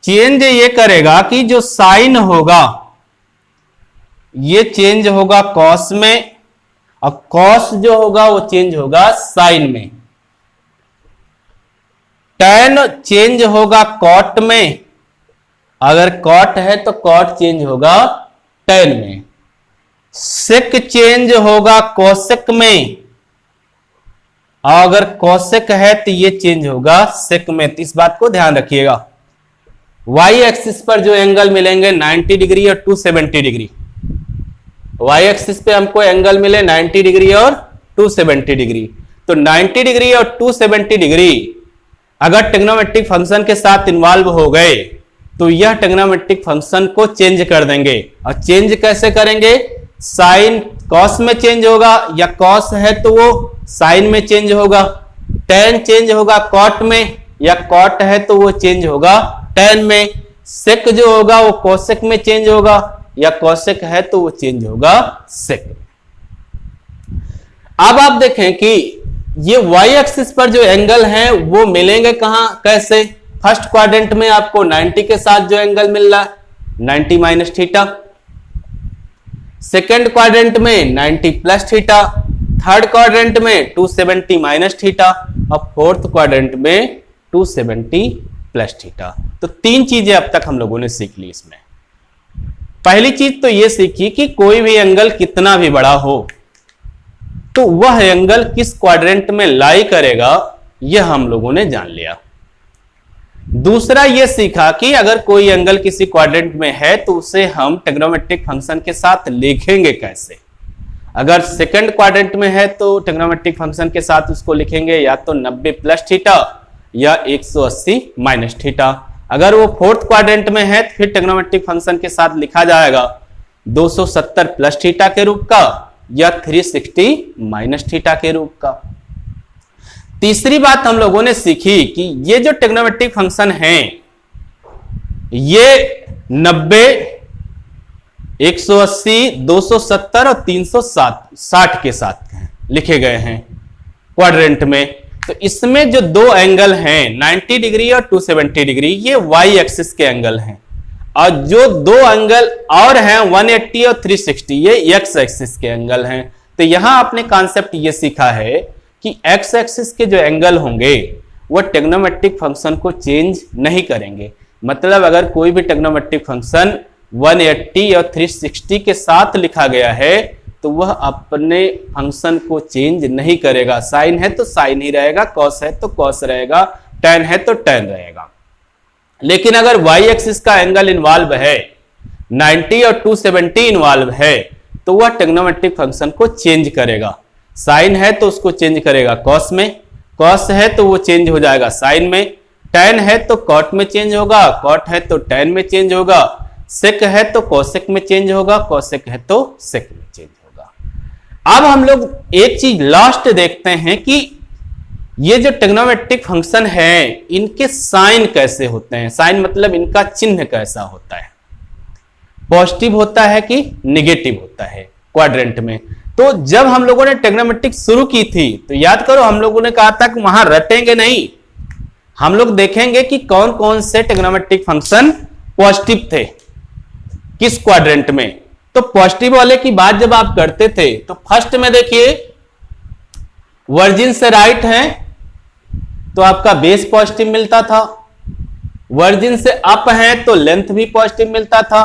चेंज ये करेगा कि जो साइन होगा ये चेंज होगा कॉस में, और कॉस जो होगा वो चेंज होगा साइन में। टैन चेंज होगा कॉट में, अगर कॉट है तो कॉट चेंज होगा टैन में। सेक चेंज होगा कोसेक में, और अगर कोसेक है तो ये चेंज होगा सेक में। तो इस बात को ध्यान रखिएगा। वाई एक्सिस पर जो एंगल मिलेंगे 90 डिग्री और 270 डिग्री, y एक्सिस पे हमको एंगल मिले 90 डिग्री और 270 डिग्री। तो 90 डिग्री और 270 डिग्री अगर ट्रिग्नोमेट्रिक फंक्शन के साथ इन्वॉल्व हो गए तो यह ट्रिग्नोमेट्रिक फंक्शन को चेंज कर देंगे। और चेंज कैसे करेंगे? साइन कॉस में चेंज होगा, या कॉस है तो वो साइन में चेंज होगा, टेन चेंज होगा कॉट में, या कॉट है तो वो चेंज होगा टेन में, सेक जो होगा वो कोसेक में चेंज होगा, या कोसेक है तो वो चेंज होगा सेक। अब आप देखें कि ये y एक्सिस पर जो एंगल हैं वो मिलेंगे कहां, कैसे? फर्स्ट क्वाड्रेंट में आपको 90 के साथ जो एंगल मिल रहा है 90 माइनस थीटा, सेकेंड क्वाड्रेंट में 90 प्लस थीटा, थर्ड क्वाड्रेंट में 270 माइनस थीटा, और फोर्थ क्वाड्रेंट में 270 प्लस थीटा। तो तीन चीजें अब तक हम लोगों ने सीख ली इसमें। पहली चीज तो यह सीखी कि कोई भी एंगल कितना भी बड़ा हो तो वह एंगल किस क्वाड्रेंट में लाई करेगा, यह हम लोगों ने जान लिया। दूसरा यह सीखा कि अगर कोई एंगल किसी क्वाड्रेंट में है तो उसे हम ट्रिग्नोमेट्रिक फंक्शन के साथ लिखेंगे कैसे। अगर सेकंड क्वाड्रेंट में है तो ट्रिग्नोमेट्रिक फंक्शन के साथ उसको लिखेंगे या तो 90 प्लस थीटा या 180 माइनस थीटा। अगर वो फोर्थ क्वाड्रेंट में है तो फिर ट्रिग्नोमेट्रिक फंक्शन के साथ लिखा जाएगा 270 प्लस थीटा के रूप का या 360 माइनस थीटा के रूप का। तीसरी बात हम लोगों ने सीखी कि ये जो ट्रिग्नोमेट्रिक फंक्शन हैं ये 90, 180, 270 और 360 के साथ लिखे गए हैं क्वाड्रेंट में। तो इसमें जो दो एंगल हैं 90 डिग्री और 270 डिग्री ये y एक्सिस के एंगल हैं, और जो दो एंगल और हैं 180 और 360 ये x एक्सिस के एंगल हैं। तो यहां आपने कॉन्सेप्ट ये सीखा है कि x एक्सिस के जो एंगल होंगे वो ट्रिग्नोमेट्रिक फंक्शन को चेंज नहीं करेंगे। मतलब अगर कोई भी ट्रिग्नोमेट्रिक फंक्शन 180 और 360 के साथ लिखा गया है तो वह अपने फंक्शन को चेंज नहीं करेगा। साइन है तो साइन ही रहेगा, कॉस है तो कॉस रहेगा, टेन है तो टेन रहेगा। लेकिन अगर y एक्सिस का एंगल इन्वॉल्व है 90 और 270 इन्वॉल्व है तो वह ट्रिग्नोमेट्रिक फंक्शन को चेंज करेगा। साइन है तो उसको चेंज करेगा कॉस में, कॉस है तो वो चेंज हो जाएगा साइन में, टेन है तो कॉट में चेंज होगा, कॉट है तो टेन में चेंज होगा, सेक है तो कोसेक में चेंज होगा, कोसेक है तो सेक में चेंज होगा। अब हम लोग एक चीज लास्ट देखते हैं कि ये जो ट्रिग्नोमेट्रिक फंक्शन है इनके साइन कैसे होते हैं। साइन मतलब इनका चिन्ह कैसा होता है, पॉजिटिव होता है कि निगेटिव होता है क्वाड्रेंट में। तो जब हम लोगों ने ट्रिग्नोमेट्रिक शुरू की थी तो याद करो हम लोगों ने कहा था कि वहां रटेंगे नहीं, हम लोग देखेंगे कि कौन कौन से ट्रिग्नोमेट्रिक फंक्शन पॉजिटिव थे किस क्वाड्रेंट में। तो पॉजिटिव वाले की बात जब आप करते थे तो फर्स्ट में देखिए वर्जिन से राइट है तो आपका बेस पॉजिटिव मिलता था, वर्जिन से अप है तो लेंथ भी पॉजिटिव मिलता था।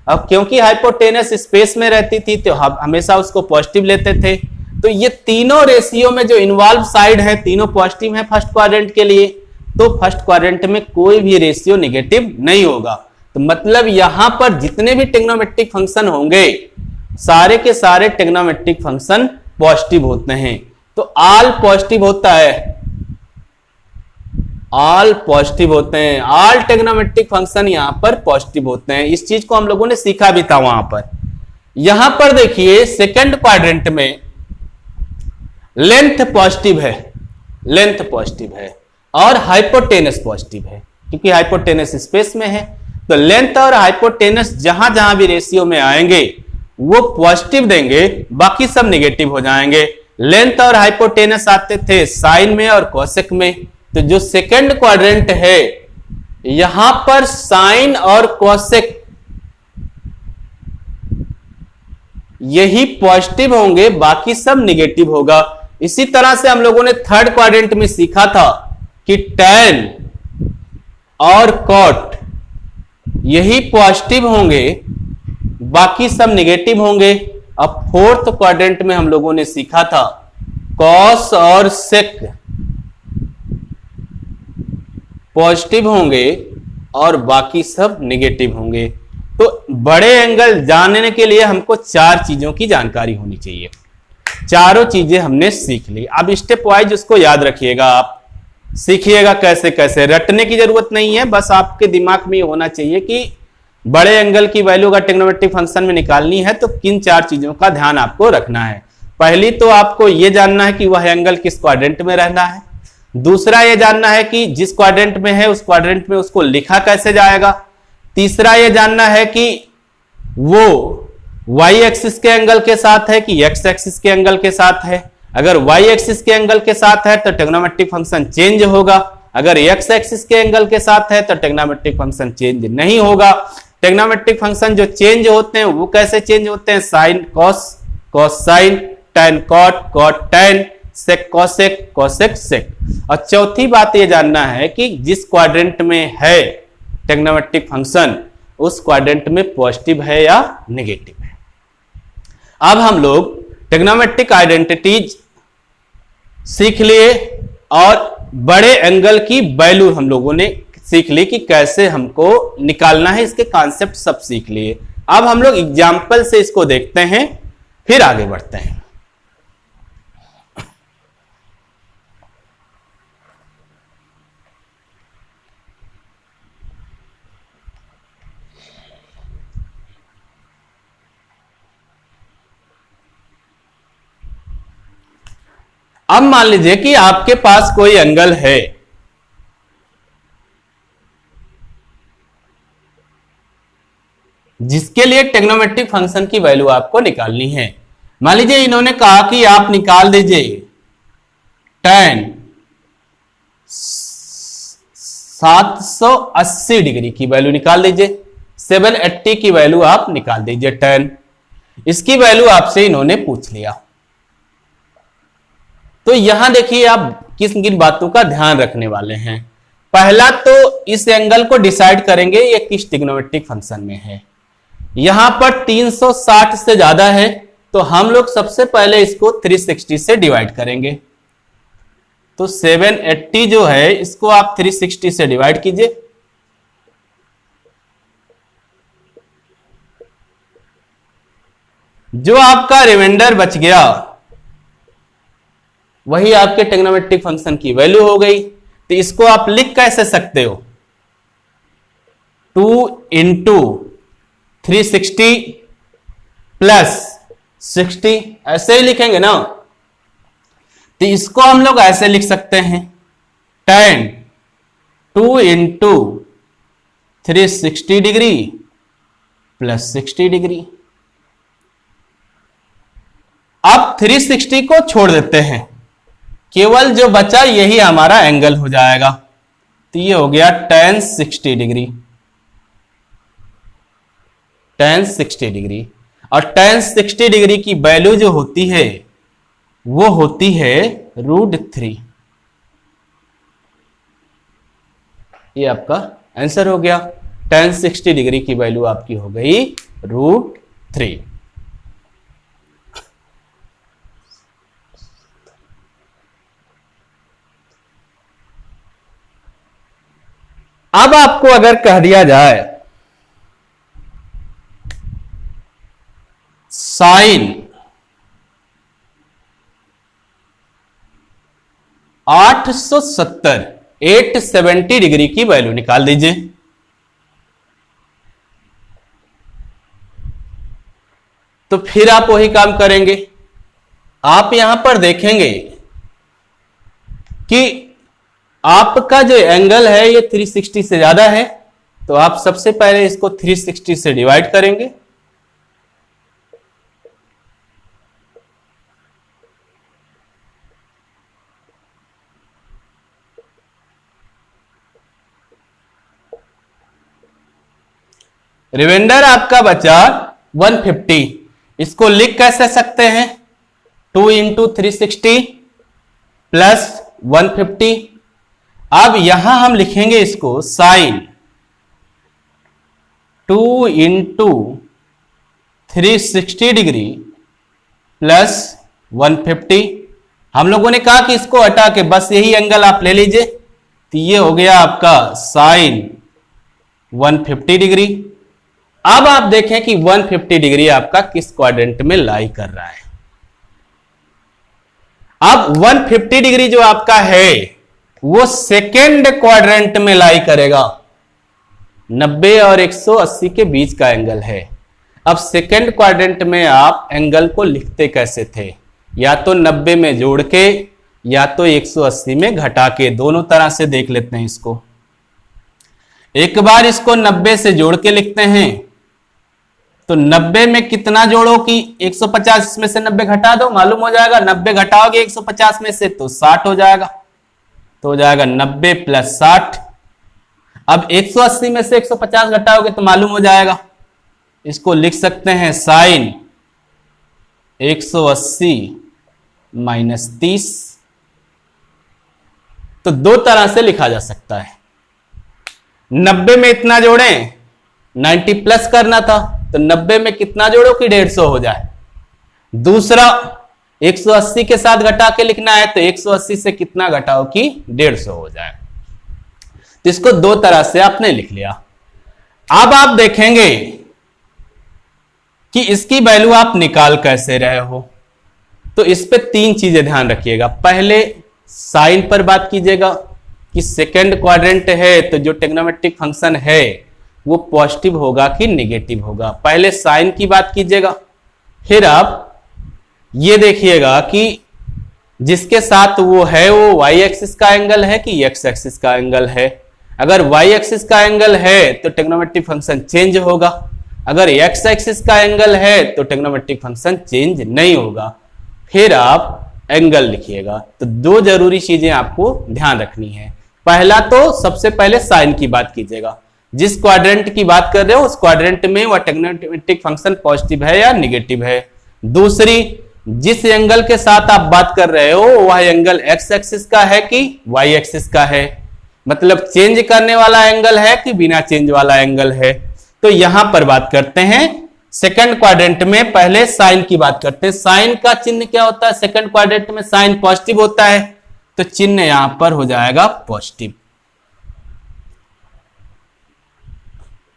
अब क्योंकि हाइपोटेनस स्पेस में रहती थी तो हम हमेशा उसको पॉजिटिव लेते थे। तो ये तीनों रेशियो में जो इन्वॉल्व साइड है तीनों पॉजिटिव है फर्स्ट क्वाड्रेंट के लिए, तो फर्स्ट क्वाड्रेंट में कोई भी रेशियो नेगेटिव नहीं होगा। तो मतलब यहां पर जितने भी ट्रिग्नोमेट्रिक फंक्शन होंगे सारे के सारे ट्रिग्नोमेट्रिक फंक्शन पॉजिटिव होते हैं। तो ऑल पॉजिटिव होता है, ऑल पॉजिटिव होते हैं, ऑल ट्रिग्नोमेट्रिक फंक्शन यहां पर पॉजिटिव होते हैं। इस चीज को हम लोगों ने सीखा भी था वहां पर। यहां पर देखिए सेकंड क्वाड्रेंट में लेंथ पॉजिटिव है, लेंथ पॉजिटिव है और हाइपोटेनस पॉजिटिव है क्योंकि हाइपोटेनस स्पेस में है। तो लेंथ और हाइपोटेनस जहां जहां भी रेशियो में आएंगे वो पॉजिटिव देंगे, बाकी सब नेगेटिव हो जाएंगे। लेंथ और हाइपोटेनस आते थे साइन में और कोसेक में। तो जो सेकंड क्वाड्रेंट है यहां पर साइन और कोसेक यही पॉजिटिव होंगे, बाकी सब नेगेटिव होगा। इसी तरह से हम लोगों ने थर्ड क्वाड्रेंट में सीखा था कि टैन और कॉट यही पॉजिटिव होंगे, बाकी सब नेगेटिव होंगे। अब फोर्थ क्वाड्रेंट में हम लोगों ने सीखा था कॉस और सेक पॉजिटिव होंगे और बाकी सब नेगेटिव होंगे। तो बड़े एंगल जानने के लिए हमको चार चीजों की जानकारी होनी चाहिए। चारों चीजें हमने सीख ली। अब स्टेप वाइज उसको याद रखिएगा, आप सीखिएगा कैसे कैसे, रटने की जरूरत नहीं है, बस आपके दिमाग में होना चाहिए कि बड़े एंगल की वैल्यू अगर ट्रिग्नोमेट्रिक फंक्शन में निकालनी है तो किन चार चीजों का ध्यान आपको रखना है। पहली तो आपको यह जानना है कि वह एंगल किस क्वाड्रेंट में रहना है। दूसरा यह जानना है कि जिस क्वाड्रेंट में है उस क्वाड्रेंट में उसको लिखा कैसे जाएगा। तीसरा यह जानना है कि वो y एक्सिस के एंगल के साथ है कि x एक्सिस के एंगल के साथ है। अगर y एक्सिस के एंगल के साथ है तो ट्रिग्नोमेट्रिक फंक्शन चेंज होगा, अगर x एक्सिस के एंगल के साथ है तो ट्रिग्नोमेट्रिक फंक्शन चेंज नहीं होगा। ट्रिग्नोमेट्रिक फंक्शन जो चेंज होते हैं वो कैसे चेंज होते हैं, sine cos, cos sine, tan cot, cot tan, sec cosec, cosec sec. और चौथी बात ये जानना है कि जिस क्वाड्रेंट में है ट्रिग्नोमेट्रिक फंक्शन उस क्वाड्रेंट में पॉजिटिव है या नेगेटिव है। अब हम लोग ट्रिग्नोमेट्रिक आइडेंटिटीज सीख लिए और बड़े एंगल की वैल्यू हम लोगों ने सीख ली कि कैसे हमको निकालना है, इसके कॉन्सेप्ट सब सीख लिए। अब हम लोग एग्जाम्पल से इसको देखते हैं, फिर आगे बढ़ते हैं। अब मान लीजिए कि आपके पास कोई एंगल है, जिसके लिए ट्रिग्नोमेट्रिक फंक्शन की वैल्यू आपको निकालनी है। मान लीजिए इन्होंने कहा कि आप निकाल दीजिए tan 780 डिग्री की वैल्यू निकाल दीजिए, 780 की वैल्यू आप निकाल दीजिए tan। इसकी वैल्यू आपसे इन्होंने पूछ लिया। तो यहां देखिए आप किस किन बातों का ध्यान रखने वाले हैं। पहला तो इस एंगल को डिसाइड करेंगे ये किस ट्रिग्नोमेट्रिक फंक्शन में है। यहां पर 360 से ज्यादा है तो हम लोग सबसे पहले इसको 360 से डिवाइड करेंगे। तो 780 जो है इसको आप 360 से डिवाइड कीजिए। जो आपका रिमाइंडर बच गया वही आपके ट्रिग्नोमेट्रिक फंक्शन की वैल्यू हो गई। तो इसको आप लिख कैसे सकते हो, 2 इंटू 360 प्लस 60, ऐसे ही लिखेंगे ना। तो इसको हम लोग ऐसे लिख सकते हैं, tan 2 into 360 degree plus 60 degree. अब 360 को छोड़ देते हैं, केवल जो बचा यही हमारा एंगल हो जाएगा। तो ये हो गया tan 60 डिग्री, tan 60 डिग्री। और tan 60 डिग्री की वैल्यू जो होती है वो होती है √3। ये आपका आंसर हो गया। tan 60 डिग्री की वैल्यू आपकी हो गई √3। अब आपको अगर कह दिया जाए साइन 870 डिग्री की वैल्यू निकाल दीजिए। तो फिर आप वही काम करेंगे। आप यहां पर देखेंगे कि आपका जो एंगल है ये 360 से ज्यादा है, तो आप सबसे पहले इसको 360 से डिवाइड करेंगे। रिमाइंडर आपका बचा 150। इसको लिख कैसे सकते हैं, 2 इंटू 360 प्लस 150। अब यहां हम लिखेंगे इसको साइन 2 इंटू 360 डिग्री प्लस 150। हम लोगों ने कहा कि इसको हटा के बस यही एंगल आप ले लीजिए। तो ये हो गया आपका साइन 150 डिग्री। अब आप देखें कि 150 डिग्री आपका किस क्वाड्रेंट में लाई कर रहा है। अब 150 डिग्री जो आपका है वो सेकेंड क्वाड्रेंट में लाई करेगा। 90 और 180 के बीच का एंगल है। अब सेकेंड क्वाड्रेंट में आप एंगल को लिखते कैसे थे? या तो 90 में जोड़ के या तो 180 में घटा के, दोनों तरह से देख लेते हैं इसको। एक बार इसको 90 से जोड़ के लिखते हैं, तो 90 में कितना जोड़ो कि 150 में से 90 घटा दो, मालूम हो जाएगा। 90 घटाओगे 150 में से तो 60 हो जाएगा, तो हो जाएगा 90 प्लस 60। अब 180 में से 150 घटाओगे तो मालूम हो जाएगा। इसको लिख सकते हैं साइन 180 माइनस 30। तो दो तरह से लिखा जा सकता है। 90 में इतना जोड़ें, 90 प्लस करना था, तो 90 में कितना जोड़ो कि 150 हो जाए। दूसरा 180 के साथ घटा के लिखना है, तो 180 से कितना घटाओ कि 150 हो जाए। तो इसको दो तरह से आपने लिख लिया। अब आप देखेंगे कि इसकी वैल्यू आप निकाल कैसे रहे हो। तो इस पे तीन चीजें ध्यान रखिएगा। पहले साइन पर बात कीजिएगा कि सेकेंड क्वाड्रेंट है तो जो ट्रिग्नोमेट्रिक फंक्शन है वो पॉजिटिव होगा कि नेगेटिव होगा। पहले साइन की बात कीजिएगा। फिर आप ये देखिएगा कि जिसके साथ वो है वो वाई एक्सिस का एंगल है कि एक्स एक्सिस का एंगल है। अगर वाई एक्सिस का एंगल है तो ट्रिग्नोमेट्रिक फंक्शन चेंज होगा। अगर एक्स एक्सिस का एंगल है तो ट्रिग्नोमेट्रिक फंक्शन चेंज नहीं होगा। फिर आप एंगल लिखिएगा। तो दो जरूरी चीजें आपको ध्यान रखनी है। पहला तो सबसे पहले साइन की बात कीजिएगा। जिस क्वाड्रेंट की बात कर रहे हो उस क्वाड्रेंट में वह ट्रिग्नोमेट्रिक फंक्शन पॉजिटिव है या नेगेटिव है। दूसरी, जिस एंगल के साथ आप बात कर रहे हो वह एंगल एक्स एक्सिस का है कि वाई एक्सिस का है, मतलब चेंज करने वाला एंगल है कि बिना चेंज वाला एंगल है। तो यहां पर बात करते हैं सेकंड क्वाड्रेंट में। पहले साइन की बात करते हैं। साइन का चिन्ह क्या होता है? सेकंड क्वाड्रेंट में साइन पॉजिटिव होता है, तो चिन्ह यहां पर हो जाएगा पॉजिटिव।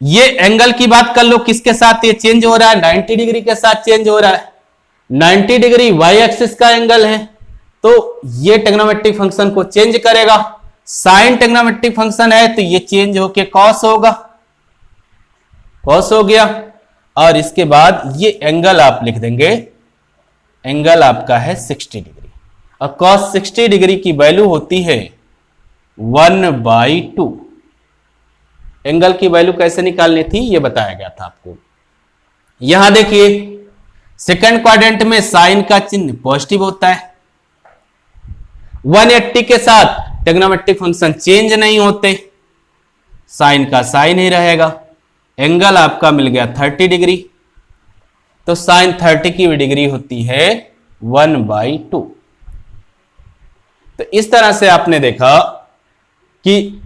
ये एंगल की बात कर लो, किसके साथ ये चेंज हो रहा है? 90 डिग्री के साथ चेंज हो रहा है। 90 डिग्री वाई एक्सिस का एंगल है, तो ये ट्रिग्नोमेट्रिक फंक्शन को चेंज करेगा। साइन ट्रिग्नोमेट्रिक फंक्शन है तो ये चेंज होके कॉस होगा, कॉस हो गया। और इसके बाद ये एंगल आप लिख देंगे, एंगल आपका है 60 डिग्री। और कॉस 60 डिग्री की वैल्यू होती है 1/2। एंगल की वैल्यू कैसे निकालनी थी ये बताया गया था आपको। यहां देखिए सेकंड क्वाड्रेंट में साइन का चिन्ह पॉजिटिव होता है। 180 के साथ ट्रिग्नोमेट्रिक फंक्शन चेंज नहीं होते, साइन का साइन ही रहेगा। एंगल आपका मिल गया 30 डिग्री, तो साइन 30 की डिग्री होती है 1/2। तो इस तरह से आपने देखा कि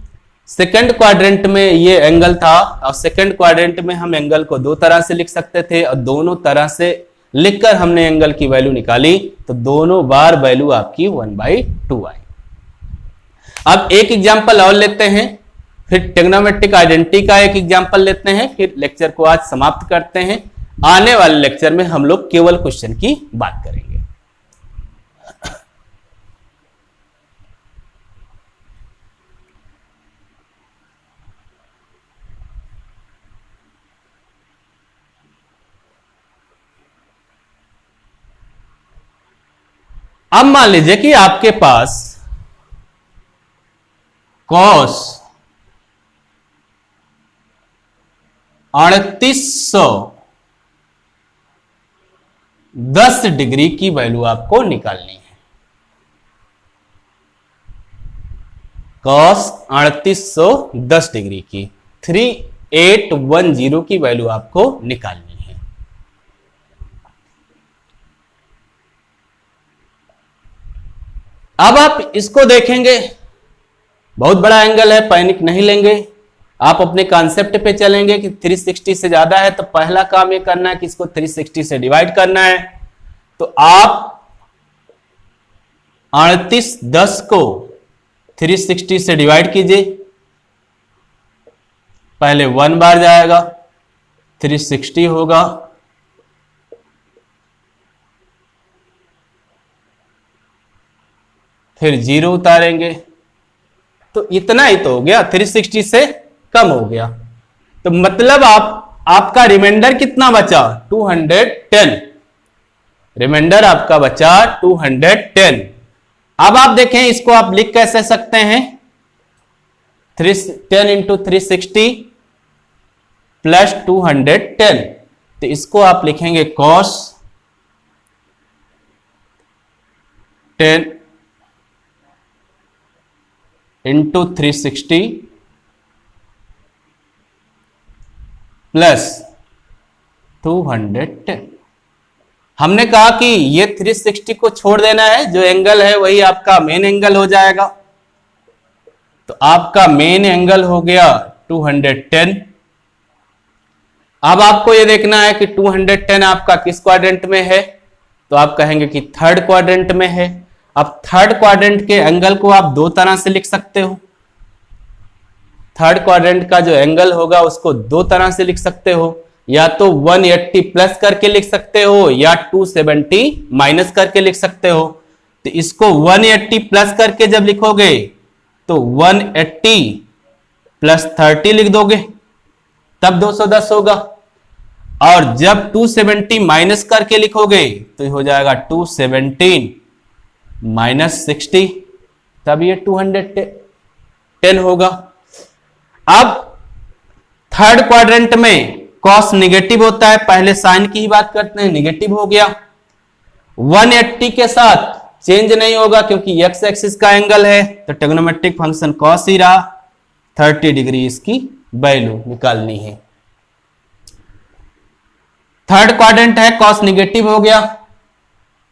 सेकंड क्वाड्रेंट में ये एंगल था, और सेकंड क्वाड्रेंट में हम एंगल को दो तरह से लिख सकते थे, और दोनों तरह से लिखकर हमने एंगल की वैल्यू निकाली, तो दोनों बार वैल्यू आपकी 1/2 आई। अब एक एग्जांपल और लेते हैं, फिर ट्रिग्नोमेट्रिक आइडेंटिटी का एक एग्जांपल लेते हैं, फिर लेक्चर को आज समाप्त करते हैं। आने वाले लेक्चर में हम लोग केवल क्वेश्चन की बात करेंगे। अब मान लीजिए कि आपके पास कॉस 3810 डिग्री की वैल्यू आपको निकालनी है। कॉस 3810 डिग्री की 3810 की वैल्यू आपको निकालनी है। अब आप इसको देखेंगे, बहुत बड़ा एंगल है, पैनिक नहीं लेंगे। आप अपने कॉन्सेप्ट पे चलेंगे कि 360 से ज्यादा है, तो पहला काम ये करना है कि इसको 360 से डिवाइड करना है। तो आप 3810 को 360 से डिवाइड कीजिए। पहले 1 बार जाएगा, 360 होगा, फिर 0 उतारेंगे तो इतना ही तो हो गया, 360 से कम हो गया। तो मतलब आपका रिमाइंडर कितना बचा, 210। रिमाइंडर आपका बचा 210। अब आप देखें इसको आप लिख कैसे सकते हैं, 10 इंटू 360 प्लस 210। तो इसको आप लिखेंगे cos 10 इंटू 360 प्लस 210। हमने कहा कि ये 360 को छोड़ देना है, जो एंगल है वही आपका मेन एंगल हो जाएगा। तो आपका मेन एंगल हो गया 210। अब आपको ये देखना है कि 210 आपका किस क्वाड्रेंट में है, तो आप कहेंगे कि थर्ड क्वाड्रेंट में है। अब थर्ड क्वाड्रेंट के एंगल को आप दो तरह से लिख सकते हो। थर्ड क्वाड्रेंट का जो एंगल होगा उसको दो तरह से लिख सकते हो, या तो 180 प्लस करके लिख सकते हो या 270 माइनस करके लिख सकते हो। तो इसको 180 प्लस करके जब लिखोगे तो 180 प्लस 30 लिख दोगे, तब 210 होगा। और जब 270 माइनस करके लिखोगे तो हो जाएगा 217 माइनस 60, तब ये 210 होगा। अब थर्ड क्वाड्रेंट में कॉस निगेटिव होता है, पहले साइन की ही बात करते हैं, निगेटिव हो गया। 180 के साथ चेंज नहीं होगा क्योंकि एक्स एक्सिस का एंगल है, तो ट्रिग्नोमेट्रिक फंक्शन कॉस ही रहा। 30 डिग्री इसकी वैल्यू निकालनी है। थर्ड क्वाड्रेंट है, कॉस निगेटिव हो गया।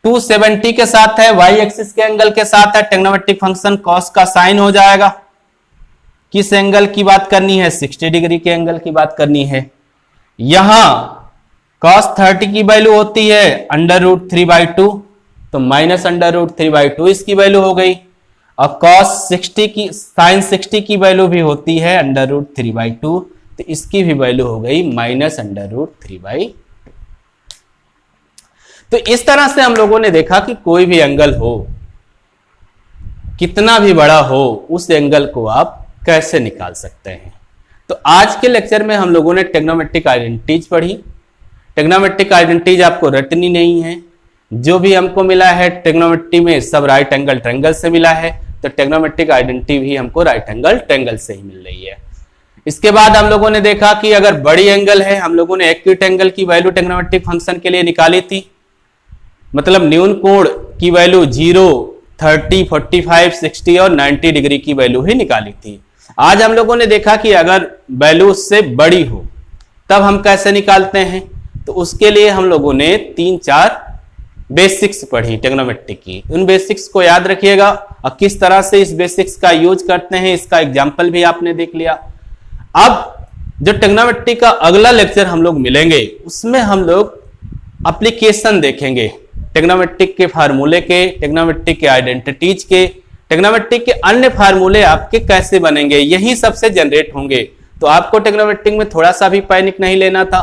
270 के साथ है, वाई एक्सिस के एंगल के साथ है, ट्रिग्नोमेट्रिक फंक्शन कॉस का साइन हो जाएगा। किस एंगल की बात करनी है, 60 डिग्री के एंगल की बात करनी है। यहां cos 30 की वैल्यू होती है √3/2, तो माइनस √3/2 इसकी वैल्यू हो गई। और cos 60 की sin 60 की वैल्यू भी होती है √3/2, तो इसकी भी वैल्यू हो गई माइनस √3/2। तो इस तरह से हम लोगों ने देखा कि कोई भी एंगल हो, कितना भी बड़ा हो, उस एंगल को आप कैसे निकाल सकते हैं। तो आज के लेक्चर में हम लोगों ने ट्रिग्नोमेट्रिक आइडेंटिटीज पढ़ी। ट्रिग्नोमेट्रिक आइडेंटिटीज आपको रटनी नहीं है, जो भी हमको मिला है ट्रिग्नोमेट्री में सब राइट एंगल ट्रायंगल से मिला है, तो ट्रिग्नोमेट्रिक आइडेंटिटी भी हमको राइट एंगल ट्रायंगल से ही मिल रही है। इसके बाद हम लोगों ने देखा कि अगर बड़ी एंगल है, हम लोगों ने एक्यूट एंगल की वैल्यू ट्रिग्नोमेट्रिक फंक्शन के लिए निकाली थी, मतलब न्यून कोण की वैल्यू 0, 30, 45, 60 और 90 डिग्री की वैल्यू ही निकाली थी। आज हम लोगों ने देखा कि अगर वैल्यू उससे बड़ी हो तब हम कैसे निकालते हैं, तो उसके लिए हम लोगों ने 3-4 बेसिक्स पढ़ी ट्रिग्नोमेट्रिक की। उन बेसिक्स को याद रखिएगा और किस तरह से इस बेसिक्स का यूज करते हैं, इसका एग्जाम्पल भी आपने देख लिया। अब जो ट्रिग्नोमेट्री का अगला लेक्चर हम लोग मिलेंगे, उसमें हम लोग एप्लीकेशन देखेंगे ट्रिग्नोमेट्रिक के फार्मूले के, ट्रिग्नोमेट्रिक के आइडेंटिटीज के, ट्रिग्नोमेट्रिक के अन्य फार्मूले आपके कैसे बनेंगे, यही सबसे जनरेट होंगे। तो आपको ट्रिग्नोमेट्रिक में थोड़ा सा भी पैनिक नहीं लेना था।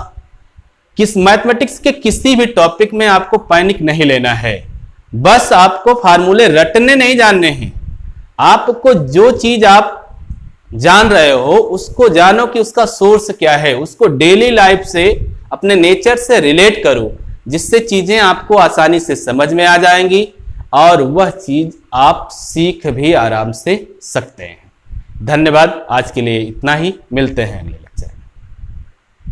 किस मैथमेटिक्स के किसी भी टॉपिक में आपको पैनिक नहीं लेना है, बस आपको फार्मूले रटने नहीं जानने हैं। आपको जो चीज आप जान रहे हो उसको जानो कि उसका सोर्स क्या है, उसको डेली लाइफ से, अपने नेचर से रिलेट करो, जिससे चीजें आपको आसानी से समझ में आ जाएंगी और वह चीज आप सीख भी आराम से सकते हैं। धन्यवाद, आज के लिए इतना ही, मिलते हैं अगले लेक्चर में।